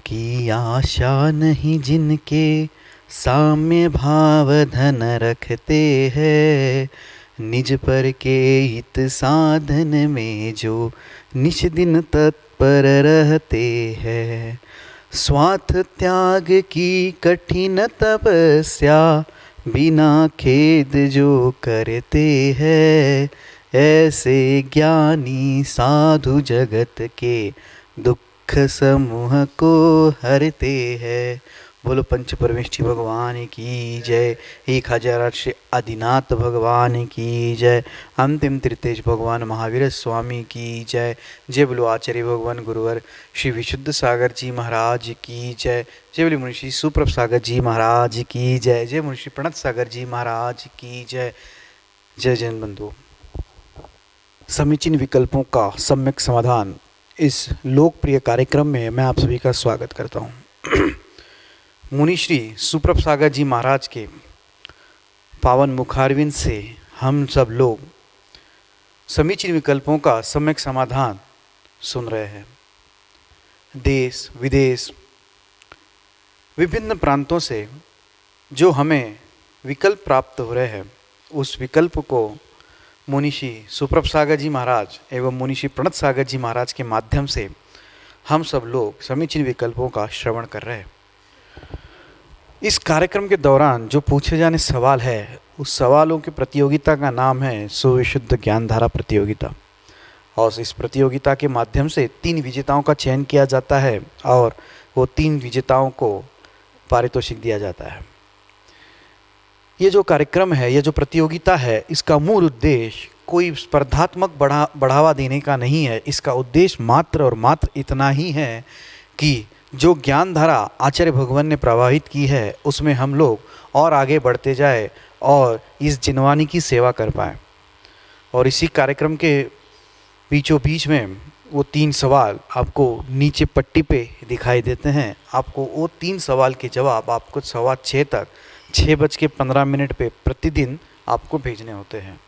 की आशा नहीं जिनके साम्य भाव धन रखते हैं, निज पर के हित साधन में जो निश दिन तत्पर रहते हैं। स्वार्थ त्याग की कठिन तपस्या बिना खेद जो करते हैं, ऐसे ज्ञानी साधु जगत के दुख समूह को हरते हैं। बोलो पंच परमेष्ठी भगवान की जय। 1008 श्री आदिनाथ भगवान की जय। अंतिम तृतीय भगवान महावीर स्वामी की जय। जय बोलो आचार्य भगवान गुरुवर श्री विशुद्ध सागर जी महाराज की जय। जय बोलो मुनिषी सुप्रभ सागर जी महाराज की जय। जय मुनिषी प्रणत सागर जी महाराज की जय। जय जैन बंधु। समीचीन विकल्पों का सम्यक समाधान इस लोकप्रिय कार्यक्रम में मैं आप सभी का स्वागत करता हूँ। मुनिश्री सुप्रभ सागर जी महाराज के पावन मुखारविंद से हम सब लोग समीचीन विकल्पों का सम्यक समाधान सुन रहे हैं। देश विदेश विभिन्न प्रांतों से जो हमें विकल्प प्राप्त हो रहे हैं, उस विकल्प को मुनिषी सुप्रभ सागर जी महाराज एवं मुनिषी प्रणत सागर जी महाराज के माध्यम से हम सब लोग समीचीन विकल्पों का श्रवण कर रहे हैं। इस कार्यक्रम के दौरान जो पूछे जाने सवाल है, उस सवालों की प्रतियोगिता का नाम है सुविशुद्ध ज्ञानधारा प्रतियोगिता। और इस प्रतियोगिता के माध्यम से 3 विजेताओं का चयन किया जाता है और वो 3 विजेताओं को पारितोषिक दिया जाता है। ये जो कार्यक्रम है, ये जो प्रतियोगिता है, इसका मूल उद्देश्य कोई स्पर्धात्मक बढ़ावा देने का नहीं है। इसका उद्देश्य मात्र और मात्र इतना ही है कि जो ज्ञान धारा आचार्य भगवान ने प्रवाहित की है, उसमें हम लोग और आगे बढ़ते जाए और इस जिनवानी की सेवा कर पाएँ। और इसी कार्यक्रम के बीचों बीच में वो 3 सवाल आपको नीचे पट्टी पे दिखाई देते हैं। आपको वो 3 सवाल के जवाब आपको 6:15 तक 6:15 पे प्रतिदिन आपको भेजने होते हैं।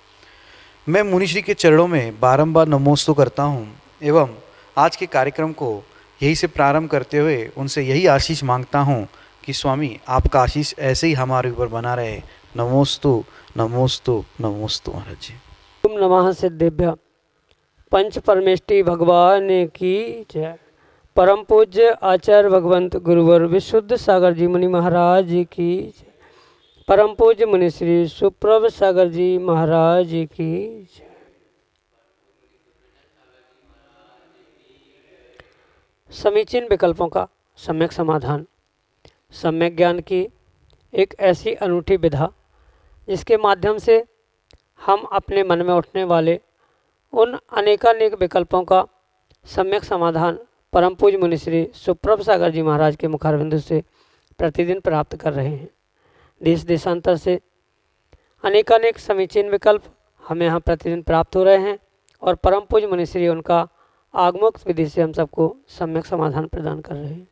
मैं मुनिश्री के चरणों में बारंबार नमोस्तु करता हूँ एवं आज के कार्यक्रम को यही से प्रारंभ करते हुए उनसे यही आशीष मांगता हूँ कि स्वामी आपका आशीष ऐसे ही हमारे ऊपर बना रहे। नमोस्तु नमोस्तु नमोस्तु महाराज जी। ओम नमः सिद्धेभ्य। पंच परमेष्ठी भगवान की जय। परम पूज्य आचार्य भगवंत गुरुवर विशुद्ध सागर जी मुनि महाराज जी की जय। परम पूज्य मुनि श्री सुप्रभ सागर जी महाराज जी की जय। समीचीन विकल्पों का सम्यक समाधान। सम्यक ज्ञान की एक ऐसी अनूठी विधा जिसके माध्यम से हम अपने मन में उठने वाले उन अनेकानेक विकल्पों का सम्यक समाधान परम पूज्य मुनि श्री सुप्रभ सागर जी महाराज के मुखारविंद से प्रतिदिन प्राप्त कर रहे हैं। देश देशांतर से अनेकानेक समीचीन विकल्प हमें यहाँ प्रतिदिन प्राप्त हो रहे हैं और परम पूज्य मुनि श्री उनका आगमोक्त विधि से हम सबको सम्यक समाधान प्रदान कर रहे हैं।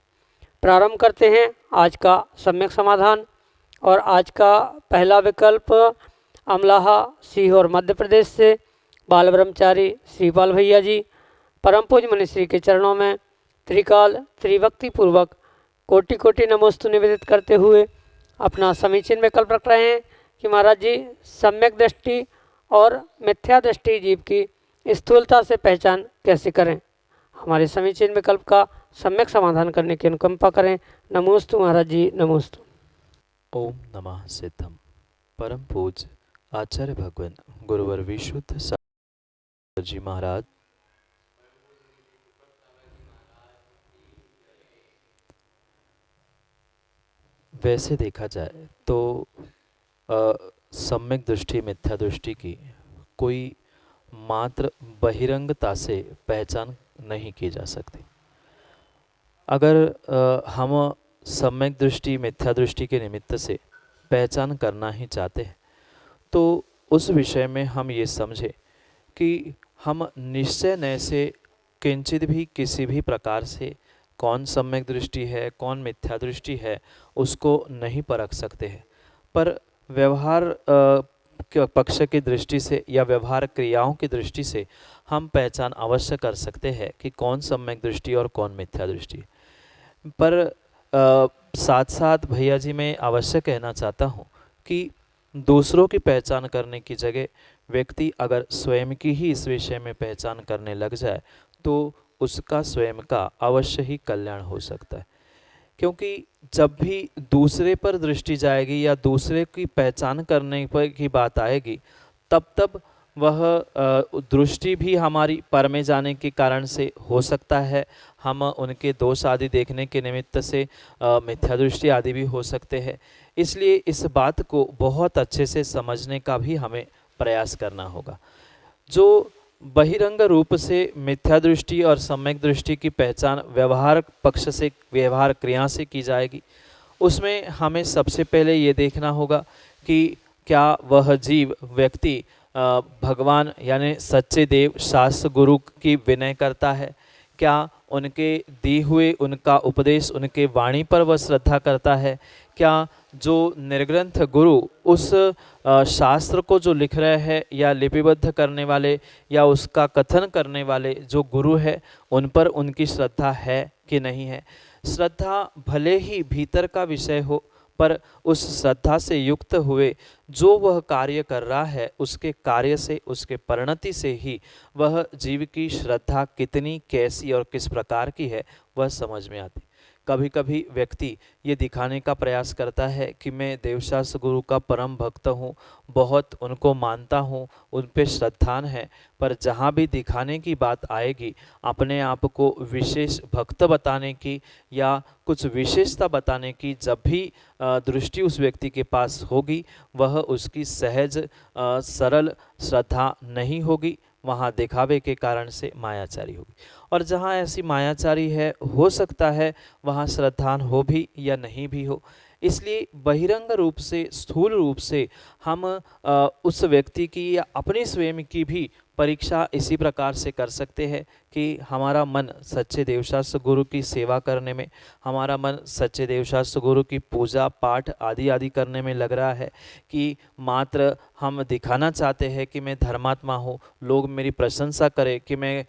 प्रारंभ करते हैं आज का सम्यक समाधान। और आज का पहला विकल्प अमलाहा सीहोर मध्य प्रदेश से बाल ब्रह्मचारी श्रीपाल भैया जी परम पूज्य मुनि श्री के चरणों में त्रिकाल त्रिभक्ति पूर्वक कोटि कोटि नमोस्तु निवेदित करते हुए अपना समीचीन विकल्प रख रहे हैं कि महाराज जी सम्यक दृष्टि और मिथ्या दृष्टि जीव की स्थूलता से पहचान कैसे करें। हमारे समीचीन विकल्प का सम्यक समाधान करने की अनुकंपा करें। नमोस्तु महाराज जी नमोस्तु। ओम नमः सिद्धम। परम पूज्य आचार्य भगवान गुरुवर विशुद्ध सागर जी महाराज वैसे देखा जाए तो सम्यक दृष्टि मिथ्या दृष्टि की कोई मात्र बहिरंगता से पहचान नहीं की जा सकती। अगर हम सम्यक दृष्टि मिथ्या दृष्टि के निमित्त से पहचान करना ही चाहते हैं तो उस विषय में हम ये समझें कि हम निश्चय न से किंचित भी किसी भी प्रकार से कौन सम्यक दृष्टि है कौन मिथ्या दृष्टि है उसको नहीं परख सकते हैं। पर व्यवहार पक्ष की दृष्टि से या व्यवहार क्रियाओं की दृष्टि से हम पहचान अवश्य कर सकते हैं कि कौन सम्यक दृष्टि और कौन मिथ्या दृष्टि। पर साथ साथ भैया जी मैं अवश्य कहना चाहता हूँ कि दूसरों की पहचान करने की जगह व्यक्ति अगर स्वयं की ही इस विषय में पहचान करने लग जाए तो उसका स्वयं का अवश्य ही कल्याण हो सकता है। क्योंकि जब भी दूसरे पर दृष्टि जाएगी या दूसरे की पहचान करने पर की बात आएगी, तब तब वह दृष्टि भी हमारी पर में जाने के कारण से हो सकता है। हम उनके दोष आदि देखने के निमित्त से मिथ्या दृष्टि आदि भी हो सकते हैं। इसलिए इस बात को बहुत अच्छे से समझने का भी हमें प्रयास करना होगा। जो बहिरंग रूप से मिथ्या दृष्टि और सम्यक दृष्टि की पहचान व्यवहार पक्ष से, व्यवहार क्रिया से की जाएगी, उसमें हमें सबसे पहले ये देखना होगा कि क्या वह जीव व्यक्ति भगवान यानी सच्चे देव शास्त्र गुरु की विनय करता है, क्या उनके दी हुए उनका उपदेश, उनके वाणी पर वह श्रद्धा करता है, क्या जो निर्ग्रंथ गुरु उस शास्त्र को जो लिख रहे हैं या लिपिबद्ध करने वाले या उसका कथन करने वाले जो गुरु है, उन पर उनकी श्रद्धा है कि नहीं है। श्रद्धा भले ही भीतर का विषय हो, पर उस श्रद्धा से युक्त हुए जो वह कार्य कर रहा है, उसके कार्य से, उसके परिणति से ही वह जीव की श्रद्धा कितनी, कैसी और किस प्रकार की है वह समझ में आती। कभी कभी व्यक्ति ये दिखाने का प्रयास करता है कि मैं देवशास्त्र गुरु का परम भक्त हूँ, बहुत उनको मानता हूँ, उन पे श्रद्धान है, पर जहाँ भी दिखाने की बात आएगी, अपने आप को विशेष भक्त बताने की या कुछ विशेषता बताने की जब भी दृष्टि उस व्यक्ति के पास होगी, वह उसकी सहज सरल श्रद्धा नहीं होगी, वहाँ दिखावे के कारण से मायाचारी होगी। और जहाँ ऐसी मायाचारी है, हो सकता है वहाँ श्रद्धान हो भी या नहीं भी हो। इसलिए बहिरंग रूप से, स्थूल रूप से हम उस व्यक्ति की या अपनी स्वयं की भी परीक्षा इसी प्रकार से कर सकते हैं कि हमारा मन सच्चे देवशास्त्र गुरु की सेवा करने में, हमारा मन सच्चे देवशास्त्र गुरु की पूजा पाठ आदि आदि करने में लग रहा है कि मात्र हम दिखाना चाहते हैं कि मैं धर्मात्मा हूँ, लोग मेरी प्रशंसा करें कि मैं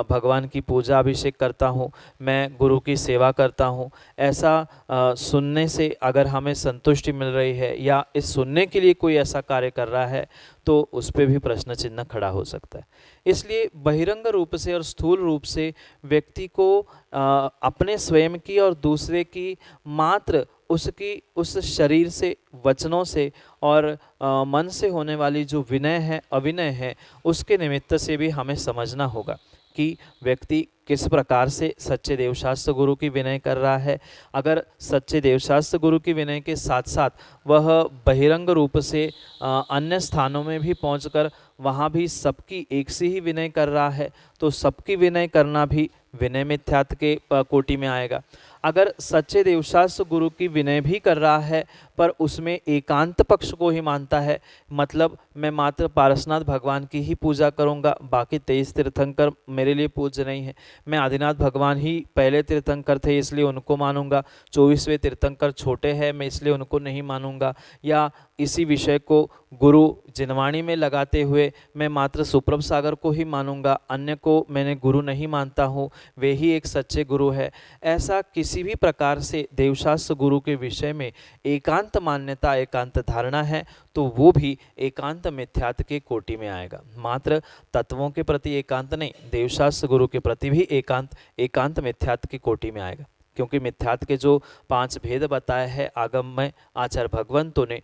भगवान की पूजा अभिषेक करता हूँ, मैं गुरु की सेवा करता हूँ। ऐसा सुनने से अगर हमें संतुष्टि मिल रही है या इस सुनने के लिए कोई ऐसा कार्य कर रहा है, तो उस पर भी प्रश्न चिन्ह खड़ा हो सकता है। इसलिए बहिरंग रूप से और स्थूल रूप से व्यक्ति को अपने स्वयं की और दूसरे की मात्र उसकी उस शरीर से, वचनों से और मन से होने वाली जो विनय है, अविनय है, उसके निमित्त से भी हमें समझना होगा कि व्यक्ति किस प्रकार से सच्चे देवशास्त्र गुरु की विनय कर रहा है। अगर सच्चे देवशास्त्र गुरु की विनय के साथ साथ वह बहिरंग रूप से अन्य स्थानों में भी पहुंचकर वहाँ भी सबकी एक सी ही विनय कर रहा है, तो सबकी विनय करना भी विनय मिथ्यात्व के कोटि में आएगा। अगर सच्चे देवशास्त्र गुरु की विनय भी कर रहा है पर उसमें एकांत पक्ष को ही मानता है, मतलब मैं मात्र पारसनाथ भगवान की ही पूजा करूंगा, बाकी 23 तीर्थंकर मेरे लिए पूज्य नहीं है, मैं आदिनाथ भगवान ही पहले तीर्थंकर थे इसलिए उनको मानूंगा, 24वें तीर्थंकर छोटे हैं मैं इसलिए उनको नहीं मानूंगा, या इसी विषय को गुरु जिनवाणी में लगाते हुए मैं मात्र सुप्रभ सागर को ही मानूंगा, अन्य को मैंने गुरु नहीं मानता हूँ, वे ही एक सच्चे गुरु है। ऐसा किसी भी प्रकार से देवशास्त्र गुरु के विषय में एकांत मान्यता, एकांत धारणा है, तो वो भी एकांत मिथ्यात्व के कोटि में आएगा। मात्र तत्वों के प्रति एकांत नहीं, देवशास्त्र गुरु के प्रति भी एकांत मिथ्यात्व की कोटि में आएगा। क्योंकि मिथ्यात्व के जो 5 भेद बताए हैं आगम में आचार्य भगवंतों ने,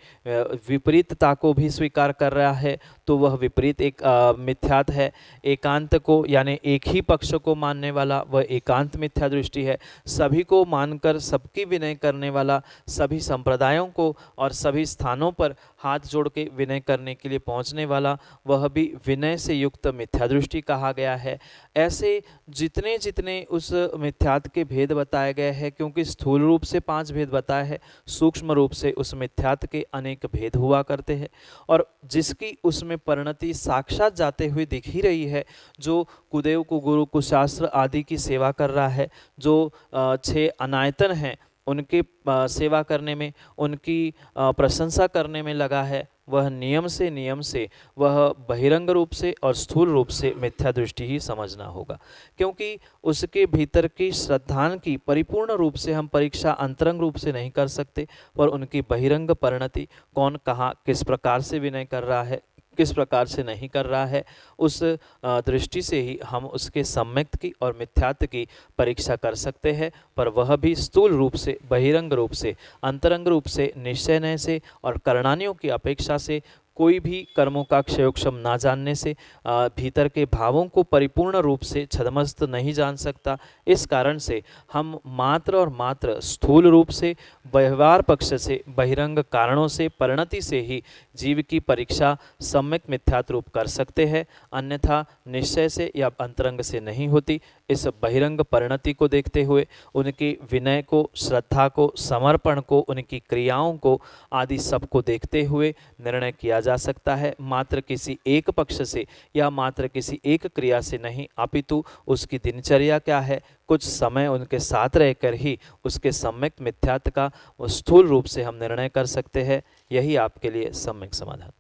विपरीतता को भी स्वीकार कर रहा है, तो वह विपरीत एक मिथ्यात्व है। एकांत को यानी एक ही पक्ष को मानने वाला वह एकांत मिथ्या दृष्टि है। सभी को मानकर सबकी विनय करने वाला, सभी संप्रदायों को और सभी स्थानों पर हाथ जोड़ के विनय करने के लिए पहुंचने वाला, वह भी विनय से युक्त मिथ्या दृष्टि कहा गया है। ऐसे जितने जितने उस मिथ्यात्व के भेद बताए गए हैं, क्योंकि स्थूल रूप से 5 भेद बताए हैं, सूक्ष्म रूप से उस मिथ्यात्व के अनेक भेद हुआ करते हैं, और जिसकी उसमें परिणति साक्षात जाते हुए दिख ही रही है। जो कुदेव कुगुरु कुशास्त्र आदि की सेवा कर रहा है, जो 6 अनायतन हैं उनके सेवा करने में, उनकी प्रशंसा करने में लगा है, वह नियम से वह बहिरंग रूप से और स्थूल रूप से मिथ्या दृष्टि ही समझना होगा, क्योंकि उसके भीतर की श्रद्धान की परिपूर्ण रूप से हम परीक्षा अंतरंग रूप से नहीं कर सकते, पर उनकी बहिरंग परिणति, कौन कहाँ किस प्रकार से विनय कर रहा है, किस प्रकार से नहीं कर रहा है, उस दृष्टि से ही हम उसके सम्यक्त की और मिथ्यात्व की परीक्षा कर सकते हैं। पर वह भी स्थूल रूप से, बहिरंग रूप से, अंतरंग रूप से, निश्चय से और करणानियों की अपेक्षा से, कोई भी कर्मों का क्षयोक्षम ना जानने से, भीतर के भावों को परिपूर्ण रूप से छदमस्त नहीं जान सकता। इस कारण से हम मात्र और मात्र स्थूल रूप से, व्यवहार पक्ष से, बहिरंग कारणों से, परिणति से ही जीव की परीक्षा सम्यक मिथ्यात्व रूप कर सकते हैं, अन्यथा निश्चय से या अंतरंग से नहीं होती। इस बहिरंग परिणति को देखते हुए, उनकी विनय को, श्रद्धा को, समर्पण को, उनकी क्रियाओं को आदि सबको देखते हुए निर्णय किया जा सकता है, मात्र किसी एक पक्ष से या मात्र किसी एक क्रिया से नहीं, अपितु उसकी दिनचर्या क्या है, कुछ समय उनके साथ रहकर ही उसके सम्यक मिथ्यात्व का स्थूल रूप से हम निर्णय कर सकते हैं। यही आपके लिए सम्यक समाधान।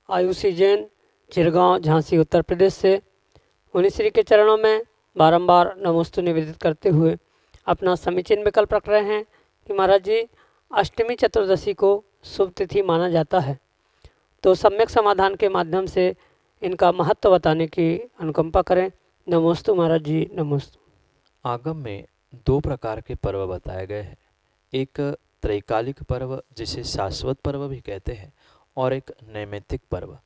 आयुषी जैन, चिरगांव, झांसी, उत्तर प्रदेश से मुनि श्री के चरणों में बारंबार नमोस्तु निवेदित करते हुए अपना समीचीन विकल्प रख रहे हैं कि महाराज जी, अष्टमी चतुर्दशी को शुभ तिथि माना जाता है, तो सम्यक समाधान के माध्यम से इनका महत्व बताने की अनुकंपा करें। नमोस्तु महाराज जी, नमोस्तु। आगम में दो प्रकार के पर्व बताए गए हैं, एक त्रैकालिक पर्व जिसे शाश्वत पर्व भी कहते हैं, और एक नैमित्तिक पर्व।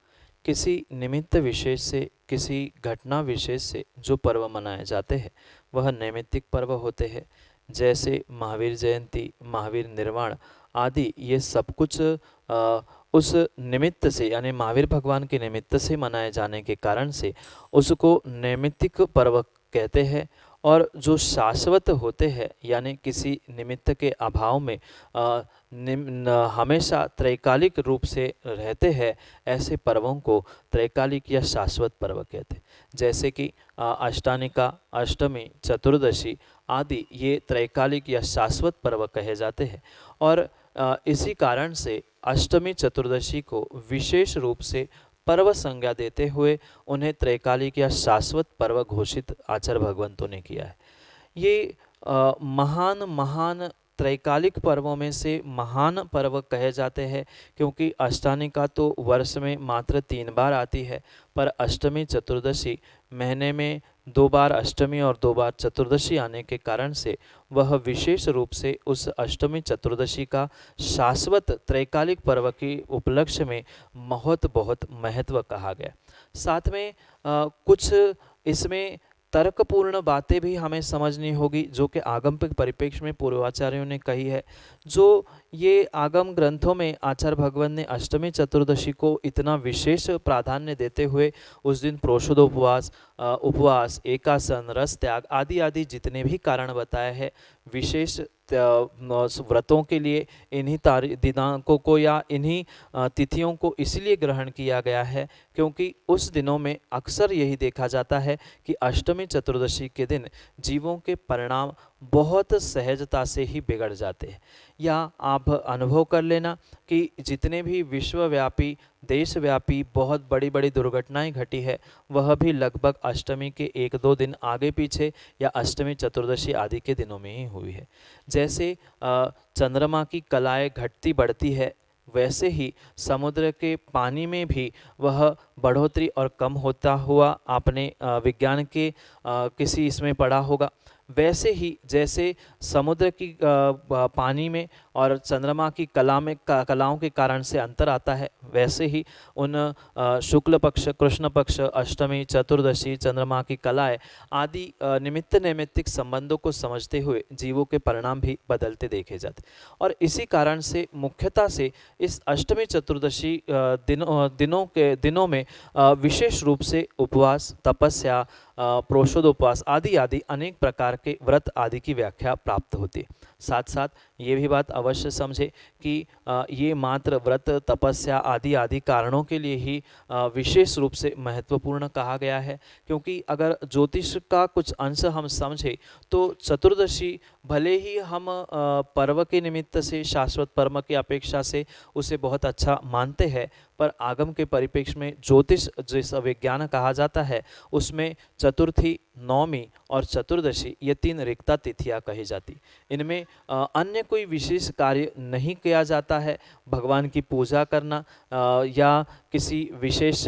किसी निमित्त विशेष से, किसी घटना विशेष से जो पर्व मनाए जाते हैं वह नैमित्तिक पर्व होते हैं। जैसे महावीर जयंती, महावीर निर्वाण आदि, ये सब कुछ उस निमित्त से, यानी महावीर भगवान के निमित्त से मनाए जाने के कारण से उसको नैमित्तिक पर्व कहते हैं। और जो शाश्वत होते हैं, यानी किसी निमित्त के अभाव में हमेशा त्रैकालिक रूप से रहते हैं, ऐसे पर्वों को त्रैकालिक या शाश्वत पर्व कहते हैं। जैसे कि अष्टानिका, अष्टमी, चतुर्दशी आदि ये त्रैकालिक या शाश्वत पर्व कहे जाते हैं। और इसी कारण से अष्टमी चतुर्दशी को विशेष रूप से पर्व संज्ञा देते हुए उन्हें त्रैकालिक या शाश्वत पर्व घोषित आचार्य भगवंतों ने किया है। ये महान महान त्रैकालिक पर्वों में से महान पर्व कहे जाते हैं, क्योंकि अष्टानिका तो वर्ष में मात्र 3 बार आती है, पर अष्टमी चतुर्दशी महीने में 2 बार अष्टमी और 2 बार चतुर्दशी आने के कारण से वह विशेष रूप से उस अष्टमी चतुर्दशी का शाश्वत त्रैकालिक पर्व की उपलक्ष्य में बहुत महत्व कहा गया। साथ में कुछ इसमें तर्कपूर्ण बातें भी हमें समझनी होगी, जो कि आगम परिप्रेक्ष्य में पूर्वाचार्यों ने कही है। जो ये आगम ग्रंथों में आचार्य भगवान ने अष्टमी चतुर्दशी को इतना विशेष प्राधान्य देते हुए उस दिन प्रोषदोपवास, उपवास, एकासन, रस त्याग आदि आदि जितने भी कारण बताए हैं विशेष व्रतों के लिए, इन्हीं दिनांकों को या इन्हीं तिथियों को इसलिए ग्रहण किया गया है क्योंकि उस दिनों में अक्सर यही देखा जाता है कि अष्टमी चतुर्दशी के दिन जीवों के परिणाम बहुत सहजता से ही बिगड़ जाते हैं। या आप अनुभव कर लेना कि जितने भी विश्वव्यापी, देशव्यापी बहुत बड़ी बड़ी दुर्घटनाएं घटी है, वह भी लगभग अष्टमी के 1-2 दिन आगे पीछे या अष्टमी चतुर्दशी आदि के दिनों में ही हुई है। जैसे चंद्रमा की कलाएं घटती बढ़ती है, वैसे ही समुद्र के पानी में भी वह बढ़ोतरी और कम होता हुआ आपने विज्ञान के किसी इसमें पढ़ा होगा। वैसे ही जैसे समुद्र की पानी में और चंद्रमा की कलाओं के कारण से अंतर आता है, वैसे ही उन शुक्ल पक्ष, कृष्ण पक्ष, अष्टमी, चतुर्दशी, चंद्रमा की कलाएं आदि निमित्त नैमित्तिक संबंधों को समझते हुए जीवों के परिणाम भी बदलते देखे जाते। और इसी कारण से मुख्यतः से इस अष्टमी चतुर्दशी दिनों में विशेष रूप से उपवास, तपस्या, प्रोषदोपवास आदि आदि अनेक प्रकार के व्रत आदि की व्याख्या प्राप्त होती है। साथ साथ ये भी बात अवश्य समझे कि ये मात्र व्रत तपस्या आदि आदि कारणों के लिए ही विशेष रूप से महत्वपूर्ण कहा गया है, क्योंकि अगर ज्योतिष का कुछ अंश हम समझे तो चतुर्दशी भले ही हम पर्व के निमित्त से शाश्वत पर्व की अपेक्षा से उसे बहुत अच्छा मानते हैं, पर आगम के परिप्रेक्ष्य में ज्योतिष जिस विज्ञान कहा जाता है उसमें चतुर्थी, नवमी और चतुर्दशी ये 3 रिक्ता तिथियां कही जाती। इनमें अन्य कोई विशेष कार्य नहीं किया जाता है। भगवान की पूजा करना या किसी विशेष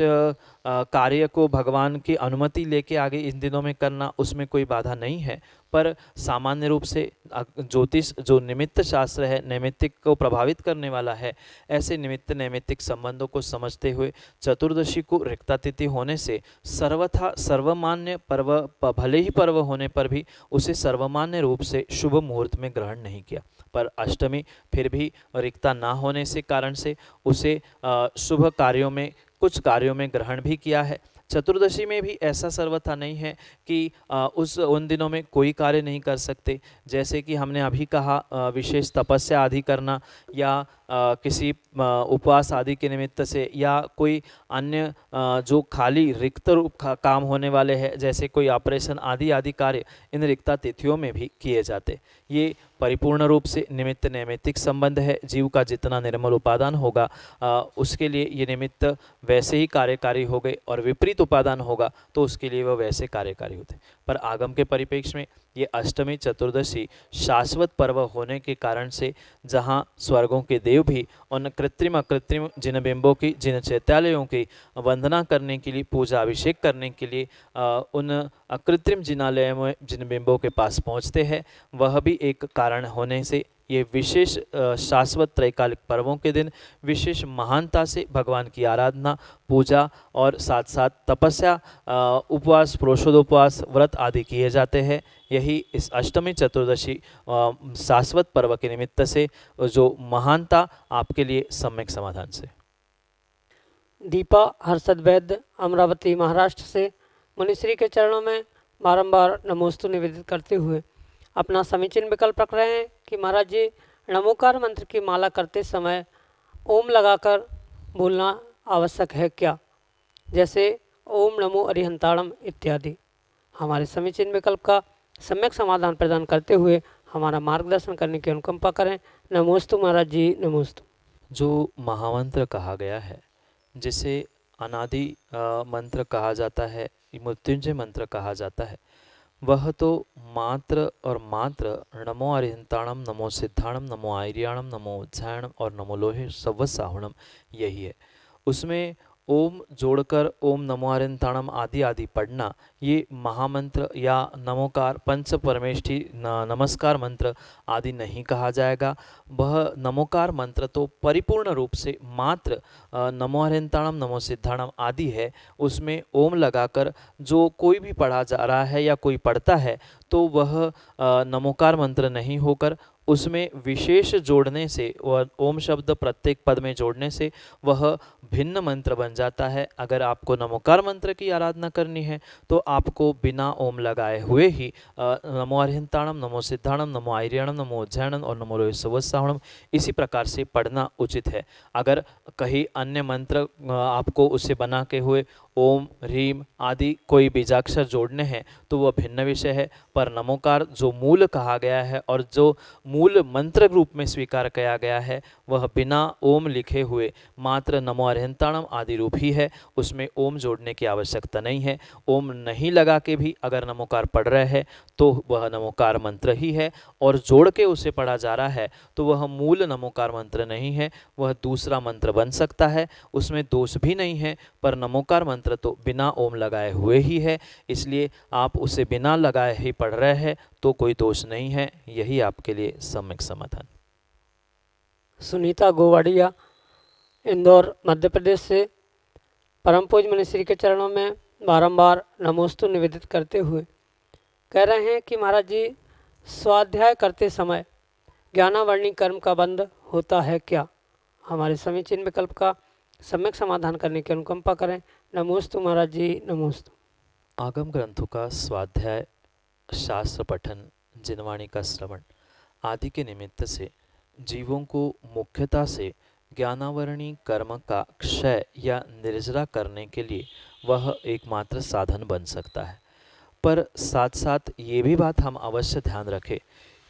कार्य को भगवान की अनुमति लेके आगे इन दिनों में करना, उसमें कोई बाधा नहीं है। पर सामान्य रूप से ज्योतिष जो निमित्त शास्त्र है, नैमित्तिक को प्रभावित करने वाला है, ऐसे निमित्त नैमित्तिक संबंधों को समझते हुए चतुर्दशी को रिक्ता तिथि होने से सर्वथा सर्वमान्य पर्व, भले ही पर्व होने पर भी उसे सर्वमान्य रूप से शुभ मुहूर्त में ग्रहण नहीं किया, पर अष्टमी फिर भी रिक्ता ना होने से कारण से उसे शुभ कार्यों में, कुछ कार्यों में ग्रहण भी किया है। चतुर्दशी में भी ऐसा सर्वथा नहीं है कि उन दिनों में कोई कार्य नहीं कर सकते। जैसे कि हमने अभी कहा विशेष तपस्या आदि करना या किसी उपवास आदि के निमित्त से या कोई अन्य जो खाली रिक्त रूप काम होने वाले हैं, जैसे कोई ऑपरेशन आदि आदि कार्य इन रिक्ता तिथियों में भी किए जाते। ये परिपूर्ण रूप से निमित्त नैमित्तिक संबंध है। जीव का जितना निर्मल उपादान होगा उसके लिए ये निमित्त वैसे ही कार्यकारी हो गए, और विपरीत उपादान होगा तो उसके लिए वह वैसे कार्यकारी होते। पर आगम के परिप्रेक्ष्य में ये अष्टमी चतुर्दशी शाश्वत पर्व होने के कारण से, जहाँ स्वर्गों के देव भी उन कृत्रिम अकृत्रिम जिन बिंबों की, जिन चैत्यालयों की वंदना करने के लिए, पूजा अभिषेक करने के लिए उन अकृत्रिम जिनालयों में जिन बिंबों के पास पहुँचते हैं, वह भी एक कारण होने से ये विशेष शाश्वत त्रैकालिक पर्वों के दिन विशेष महानता से भगवान की आराधना, पूजा और साथ साथ तपस्या, उपवास, प्रोषोदोपवास, व्रत आदि किए जाते हैं। यही इस अष्टमी चतुर्दशी शाश्वत पर्व के निमित्त से जो महानता आपके लिए सम्यक समाधान से। दीपा हर्षद वैद्य अमरावती महाराष्ट्र से मुनिश्री के चरणों में बारंबार नमोस्तु निवेदित करते हुए अपना समीचीन विकल्प रख रहे हैं कि महाराज जी, नमोकार मंत्र की माला करते समय ओम लगाकर बोलना आवश्यक है क्या, जैसे ओम नमो अरिहंताणम इत्यादि। हमारे समीचीन विकल्प का सम्यक समाधान प्रदान करते हुए हमारा मार्गदर्शन करने की अनुकंपा करें। नमोस्तु महाराज जी, नमोस्तु। जो महामंत्र कहा गया है, जिसे अनादि मंत्र कहा जाता है, मृत्युंजय मंत्र कहा जाता है, वह तो मात्र और मात्र नमो अरिहंताणम, नमो सिद्धाणम, नमो आयर्याणम, नमो उज्जायणम और नमो लोहे सव्वसाहुणम यही है। उसमें ओम जोड़कर ओम नमो अरिहंताणम आदि आदि पढ़ना, ये महामंत्र या नमोकार पंच परमेष्ठी नमस्कार मंत्र आदि नहीं कहा जाएगा। वह नमोकार मंत्र तो परिपूर्ण रूप से मात्र नमो अरिहंताणम, नमो सिद्धाणम आदि है। उसमें ओम लगाकर जो कोई भी पढ़ा जा रहा है या कोई पढ़ता है तो वह नमोकार मंत्र नहीं होकर उसमें विशेष जोड़ने से, वह ओम शब्द प्रत्येक पद में जोड़ने से वह भिन्न मंत्र बन जाता है। अगर आपको नमोकार मंत्र की आराधना करनी है तो आपको बिना ओम लगाए हुए ही नमो अरिहंताणम, नमो सिद्धाणम, नमो आयर्याणम, नमो उज्जायणम और नमो लोहे सव्वसाहुणम इसी प्रकार से पढ़ना उचित है। अगर कहीं अन्य मंत्र आपको उसे बना के हुए ओम, ह्रीम आदि कोई बीजाक्षर जोड़ने हैं तो वह भिन्न विषय है, पर नमोकार जो मूल कहा गया है और जो मूल मंत्र रूप में स्वीकार किया गया है वह बिना ओम लिखे हुए मात्र नमो अरिहंताणम आदि रूप ही है। उसमें ओम जोड़ने की आवश्यकता नहीं है। ओम नहीं लगा के भी अगर नमोकार पढ़ रहे हैं तो वह नमोकार मंत्र ही है, और जोड़ के उसे पढ़ा जा रहा है तो वह मूल नमोकार मंत्र नहीं है, वह दूसरा मंत्र बन सकता है, उसमें दोष भी नहीं है। पर नमोकार मंत्र तो बिना ओम लगाए हुए ही है, इसलिए आप उसे बिना लगाए ही पढ़ रहे हैं तो कोई दोष नहीं है। यही आपके लिए सम्यक समाधान। सुनीता गोवाड़िया इंदौर मध्य प्रदेश से परम पूज्य मुनिश्री के चरणों में बारंबार नमोस्तु निवेदित करते हुए कह रहे हैं कि महाराज जी, स्वाध्याय करते समय ज्ञानावर्णी कर्म का बंध होता है क्या। हमारे समीचीन विकल्प का सम्यक समाधान करने की अनुकंपा करें। नमोस्तु महाराज जी, नमोस्तु। आगम ग्रंथों का स्वाध्याय, शास्त्र पठन, जिनवाणी का श्रवण आदि के निमित्त से जीवों को मुख्यतः से ज्ञानावरणी कर्म का क्षय या निर्जरा करने के लिए वह एकमात्र साधन बन सकता है। पर साथ साथ ये भी बात हम अवश्य ध्यान रखें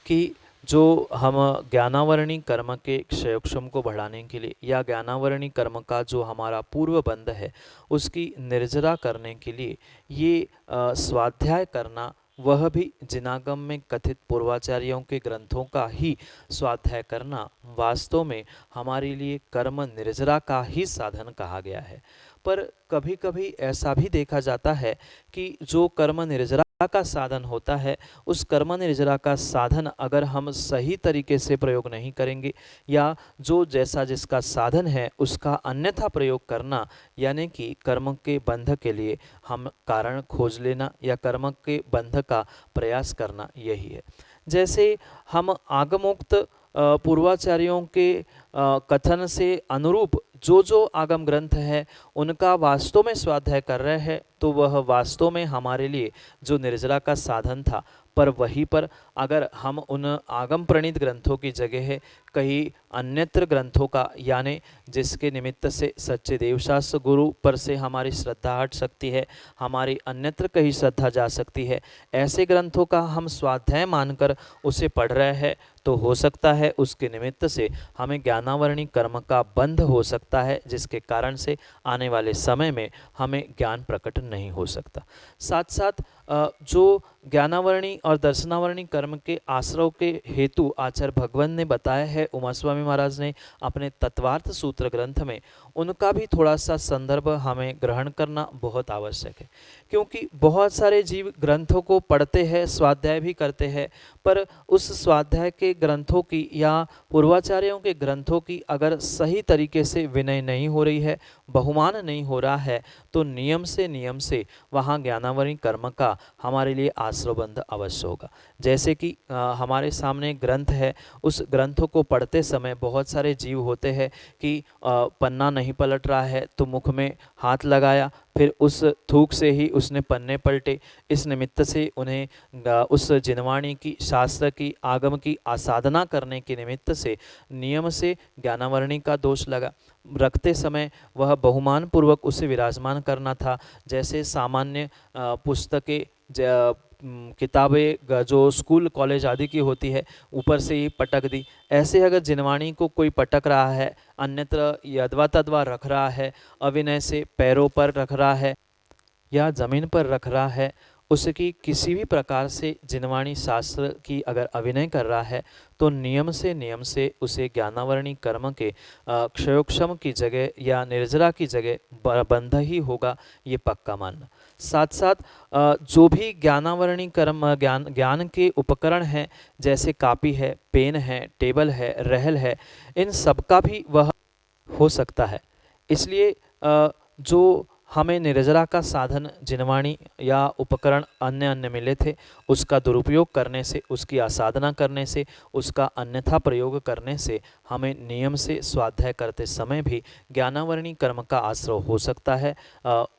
कि जो हम ज्ञानावरणी कर्म के क्षयोक्षम को बढ़ाने के लिए या ज्ञानावरणी कर्म का जो हमारा पूर्व बंध है उसकी निर्जरा करने के लिए ये स्वाध्याय करना, वह भी जिनागम में कथित पूर्वाचार्यों के ग्रंथों का ही स्वाध्याय करना वास्तव में हमारे लिए कर्म निर्जरा का ही साधन कहा गया है। पर कभी कभी ऐसा भी देखा जाता है कि जो कर्म निर्जरा का साधन होता है, उस कर्म निर्जरा का साधन अगर हम सही तरीके से प्रयोग नहीं करेंगे या जो जैसा जिसका साधन है उसका अन्यथा प्रयोग करना, यानी कि कर्म के बंध के लिए हम कारण खोज लेना या कर्म के बंध का प्रयास करना, यही है। जैसे हम आगमोक्त पूर्वाचार्यों के कथन से अनुरूप जो जो आगम ग्रंथ है उनका वास्तव में स्वाध्याय कर रहे हैं, तो वह वास्तव में हमारे लिए जो निर्जरा का साधन था, पर वहीं पर अगर हम उन आगम प्रणीत ग्रंथों की जगह कहीं अन्यत्र ग्रंथों का, यानी जिसके निमित्त से सच्चे देवशास्त्र गुरु पर से हमारी श्रद्धा हट सकती है, हमारी अन्यत्र कहीं श्रद्धा जा सकती है, ऐसे ग्रंथों का हम स्वाध्याय मानकर उसे पढ़ रहे हैं, तो हो सकता है उसके निमित्त से हमें ज्ञानावरणी कर्म का बंध हो सकता है, जिसके कारण से आने वाले समय में हमें ज्ञान प्रकट नहीं हो सकता। साथ साथ जो ज्ञानावरणी और दर्शनावरणी कर्म के आश्रव के हेतु आचार्य भगवान ने बताया है उमा स्वामी महाराज ने अपने तत्वार्थ सूत्र ग्रंथ में, उनका भी थोड़ा सा संदर्भ हमें ग्रहण करना बहुत आवश्यक है। क्योंकि बहुत सारे जीव ग्रंथों को पढ़ते हैं, स्वाध्याय भी करते हैं, पर उस स्वाध्याय के ग्रंथों की या पूर्वाचार्यों के ग्रंथों की अगर सही तरीके से विनय नहीं हो रही है, बहुमान नहीं हो रहा है, तो नियम से वहाँ ज्ञानावरणी कर्म का हमारे लिए आश्रयबंध अवश्य होगा। जैसे कि हमारे सामने ग्रंथ है, उस ग्रंथों को पढ़ते समय बहुत सारे जीव होते हैं कि पन्ना नहीं पलट रहा है तो मुख में हाथ लगाया, फिर उस थूक से ही उसने पन्ने पलटे। इस निमित्त से उन्हें उस जिनवाणी की, शास्त्र की, आगम की आसाधना करने के निमित्त से नियम से ज्ञानावरणी का दोष लगा। रखते समय वह बहुमान पूर्वक उसे विराजमान करना था। जैसे सामान्य पुस्तकें, किताबें जो स्कूल कॉलेज आदि की होती है, ऊपर से ही पटक दी, ऐसे अगर जिनवाणी को कोई पटक रहा है, अन्यत्र यदवा तदवा रख रहा है, अविनय से पैरों पर रख रहा है या जमीन पर रख रहा है, उसकी किसी भी प्रकार से जिनवाणी शास्त्र की अगर अभिनय कर रहा है, तो नियम से उसे ज्ञानावरणी कर्म के क्षयोक्षम की जगह या निर्जरा की जगह बंध ही होगा, ये पक्का मानना। साथ साथ जो भी ज्ञानावरणी कर्म ज्ञान के उपकरण हैं, जैसे कापी है, पेन है, टेबल है, रहल है, इन सब का भी वह हो सकता है। इसलिए जो हमें निर्जरा का साधन जिनवाणी या उपकरण अन्य मिले थे, उसका दुरुपयोग करने से, उसकी आसाधना करने से, उसका अन्यथा प्रयोग करने से हमें नियम से स्वाध्याय करते समय भी ज्ञानावरणी कर्म का आश्रय हो सकता है।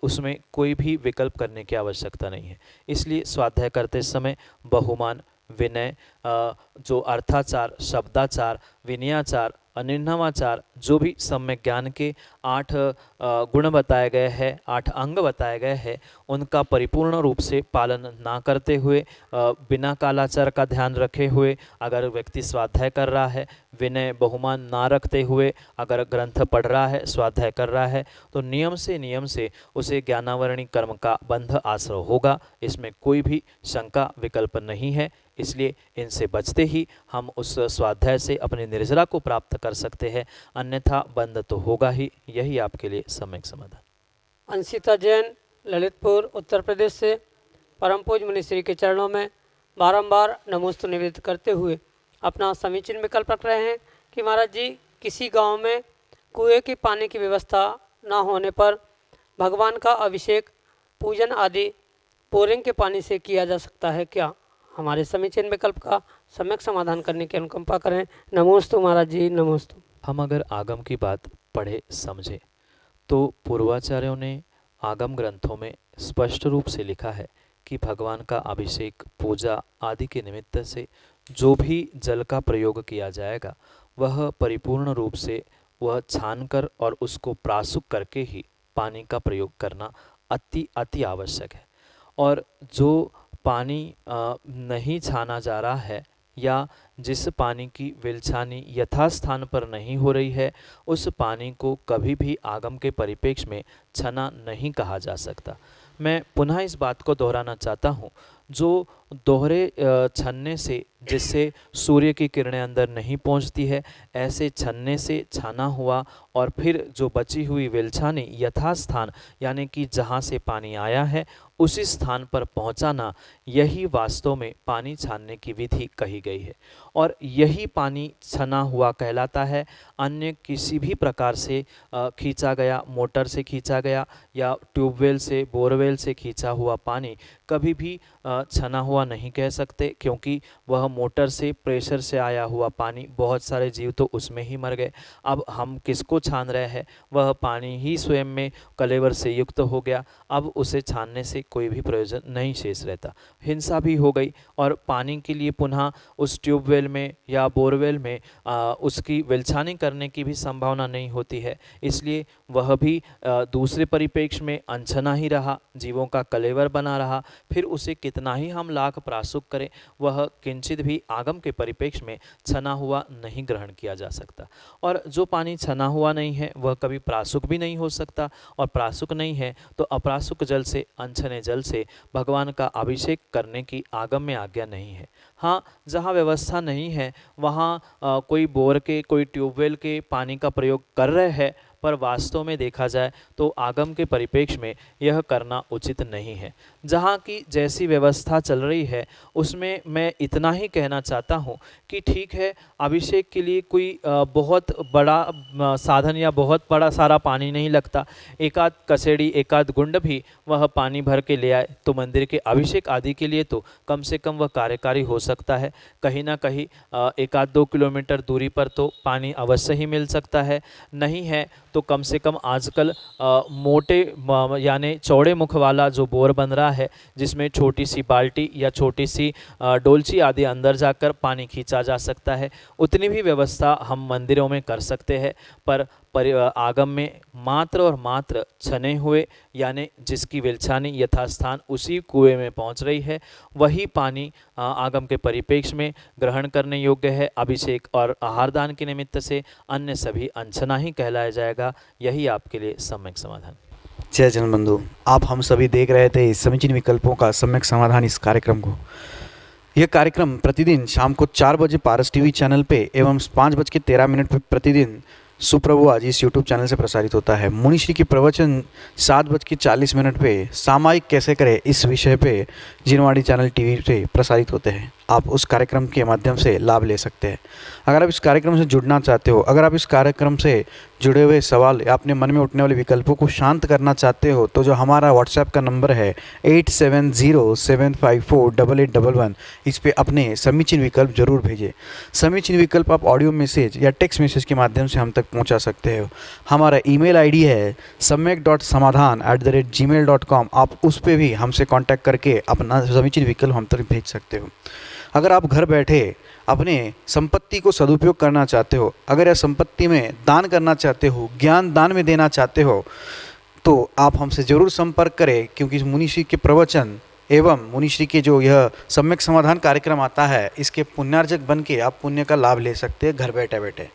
उसमें कोई भी विकल्प करने की आवश्यकता नहीं है। इसलिए स्वाध्याय करते समय बहुमान, विनय, जो अर्थाचार, शब्दाचार, विनयाचार, अनिर्णवाचार, जो भी सम्यक ज्ञान के 8 गुण बताए गए हैं, 8 अंग बताए गए हैं, उनका परिपूर्ण रूप से पालन ना करते हुए, बिना कालाचार का ध्यान रखे हुए अगर व्यक्ति स्वाध्याय कर रहा है, विनय बहुमान ना रखते हुए अगर ग्रंथ पढ़ रहा है, स्वाध्याय कर रहा है, तो नियम से उसे ज्ञानावरणी कर्म का बंध आश्रय होगा। इसमें कोई भी शंका विकल्प नहीं है। इसलिए इनसे बचते ही हम उस स्वाध्याय से अपनी निर्जरा को प्राप्त कर सकते हैं, अन्यथा बंद तो होगा ही। यही आपके लिए सम्यक समाधान। अंशिता जैन, ललितपुर, उत्तर प्रदेश से परम पूज्य मुनिश्री के चरणों में बारंबार नमोस्तु निवेदित करते हुए अपना समीचीन विकल्प रख रहे हैं कि महाराज जी, किसी गांव में कुएं के पानी की व्यवस्था ना होने पर भगवान का अभिषेक, पूजन आदि बोरिंग के पानी से किया जा सकता है क्या? हमारे समीचीन विकल्प का सम्यक समाधान करने की अनुकंपा करें। नमोस्तु महाराज जी, नमोस्तु। हम अगर आगम की बात पढ़े समझे तो पूर्वाचार्यों ने आगम ग्रंथों में स्पष्ट रूप से लिखा है कि भगवान का अभिषेक, पूजा आदि के निमित्त से जो भी जल का प्रयोग किया जाएगा वह परिपूर्ण रूप से वह छानकर और उसको प्रासुक करके ही पानी का प्रयोग करना अति अति आवश्यक है। और जो पानी नहीं छाना जा रहा है या जिस पानी की विलछानी यथास्थान पर नहीं हो रही है, उस पानी को कभी भी आगम के परिप्रेक्ष्य में छना नहीं कहा जा सकता। मैं पुनः इस बात को दोहराना चाहता हूँ, जो दोहरे छन्ने से जिससे सूर्य की किरणें अंदर नहीं पहुँचती है, ऐसे छन्ने से छाना हुआ और फिर जो बची हुई विलछानी यथास्थान यानी कि जहाँ से पानी आया है उसी स्थान पर पहुँचाना, यही वास्तव में पानी छानने की विधि कही गई है। और यही पानी छना हुआ कहलाता है। अन्य किसी भी प्रकार से खींचा गया, मोटर से खींचा गया या ट्यूबवेल से, बोरवेल से खींचा हुआ पानी कभी भी छना हुआ नहीं कह सकते, क्योंकि वह मोटर से प्रेशर से आया हुआ पानी, बहुत सारे जीव तो उसमें ही मर गए। अब हम किसको छान रहे हैं? वह पानी ही स्वयं में कलेवर से युक्त हो गया। अब उसे छानने से कोई भी प्रयोजन नहीं शेष रहता, हिंसा भी हो गई। और पानी के लिए पुनः उस ट्यूबवेल में या बोरवेल में उसकी विलछानी करने की भी संभावना नहीं होती है, इसलिए वह भी दूसरे परिप्रेक्ष्य में अनछना ही रहा, जीवों का कलेवर बना रहा। फिर उसे कितना ही हम लाख प्रासुक करें, वह किंचित भी आगम के परिप्रेक्ष्य में छना हुआ नहीं ग्रहण किया जा सकता। और जो पानी छना हुआ नहीं है वह कभी प्रासुक भी नहीं हो सकता, और प्रासुक नहीं है तो अप्रासुक जल से, अनछने जल से भगवान का अभिषेक करने की आगम में आज्ञा नहीं है। हाँ, जहाँ व्यवस्था नहीं है वहाँ कोई बोर के, कोई ट्यूबवेल के पानी का प्रयोग कर रहे हैं, पर वास्तव में देखा जाए तो आगम के परिप्रेक्ष्य में यह करना उचित नहीं है। जहाँ की जैसी व्यवस्था चल रही है उसमें मैं इतना ही कहना चाहता हूँ कि ठीक है, अभिषेक के लिए कोई बहुत बड़ा साधन या बहुत बड़ा सारा पानी नहीं लगता। एक आध कसेड़ी, एक आध गुंड भी वह पानी भर के ले आए तो मंदिर के अभिषेक आदि के लिए तो कम से कम वह कार्यकारी हो सकता है। कहीं ना कहीं एक आध 2 किलोमीटर दूरी पर तो पानी अवश्य ही मिल सकता है। नहीं है तो कम से कम आजकल मोटे यानी चौड़े मुख वाला जो बोर बन रहा है, जिसमें छोटी सी बाल्टी या छोटी सी डोलची आदि अंदर जाकर पानी खींचा जा सकता है, उतनी भी व्यवस्था हम मंदिरों में कर सकते हैं। पर आगम में मात्र और मात्र छने हुए यानी जिसकी विलछानी यथास्थान उसी कुएं में पहुंच रही है, वही पानी आगम के परिप्रेक्ष्य में ग्रहण करने योग्य है। अभिषेक और आहार दान के निमित्त से अन्य सभी अनछना ही कहलाया जाएगा। यही आपके लिए सम्यक समाधान। जय जन बंधु, आप हम सभी देख रहे थे समीचीन विकल्पों का सम्यक समाधान इस कार्यक्रम को। यह कार्यक्रम प्रतिदिन शाम को 4 बजे पारस टीवी चैनल पे एवं 5:13 पर प्रतिदिन सुप्रभु आज इस यूट्यूब चैनल से प्रसारित होता है। मुनिश्री की प्रवचन 7:40 पे सामायिक कैसे करें इस विषय पे जिनवाणी चैनल टीवी से प्रसारित होते हैं। आप उस कार्यक्रम के माध्यम से लाभ ले सकते हैं। अगर आप इस कार्यक्रम से जुड़ना चाहते हो, अगर आप इस कार्यक्रम से जुड़े हुए सवाल या अपने मन में उठने वाले विकल्पों को शांत करना चाहते हो, तो जो हमारा व्हाट्सएप का नंबर है 8707548811, इस पे अपने समीचीन विकल्प जरूर भेजें। समीचीन विकल्प आप ऑडियो मैसेज या टेक्स्ट मैसेज के माध्यम से हम तक पहुंचा सकते हो। हमारा ईमेल आईडी है samyak.samadhan@gmail.com। आप उस पर भी हमसे कांटेक्ट करके अपना समीचीन विकल्प हम तक भेज सकते हो। अगर आप घर बैठे अपने संपत्ति को सदुपयोग करना चाहते हो, अगर यह संपत्ति में दान करना चाहते हो, ज्ञान दान में देना चाहते हो, तो आप हमसे ज़रूर संपर्क करें, क्योंकि मुनिश्री के प्रवचन एवं मुनिश्री के जो यह सम्यक समाधान कार्यक्रम आता है, इसके पुण्यार्जक बन के आप पुण्य का लाभ ले सकते हैं घर बैठे बैठे।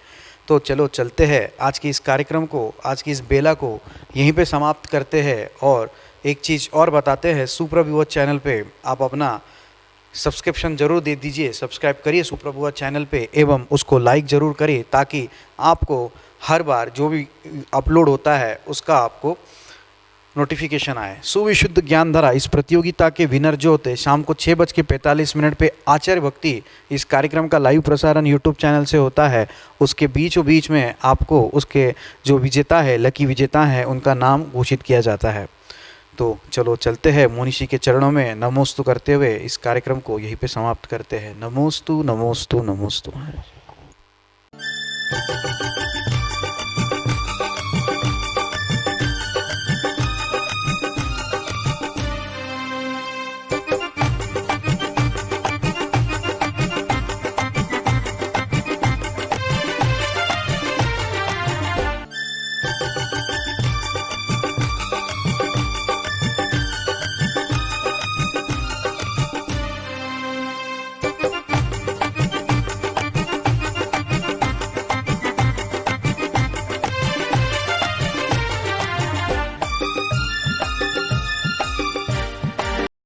तो चलो चलते हैं, आज की इस कार्यक्रम को, आज की इस बेला को यहीं पे समाप्त करते हैं। और एक चीज़ और बताते हैं, सुप्रभु चैनल पे आप अपना सब्सक्रिप्शन जरूर दे दीजिए, सब्सक्राइब करिए सुप्रभु चैनल पे एवं उसको लाइक ज़रूर करिए, ताकि आपको हर बार जो भी अपलोड होता है उसका आपको नोटिफिकेशन आए। सुविशुद्ध ज्ञान धारा इस प्रतियोगिता के विनर जो होते हैं, शाम को 6:45 पे आचार्य भक्ति इस कार्यक्रम का लाइव प्रसारण यूट्यूब चैनल से होता है। उसके बीचों बीच में आपको उसके जो विजेता है, लकी विजेता है, उनका नाम घोषित किया जाता है। तो चलो चलते हैं, मुनिश्री के चरणों में नमोस्तु करते हुए इस कार्यक्रम को यहीं पे समाप्त करते हैं। नमोस्तु नमोस्तु नमोस्तु।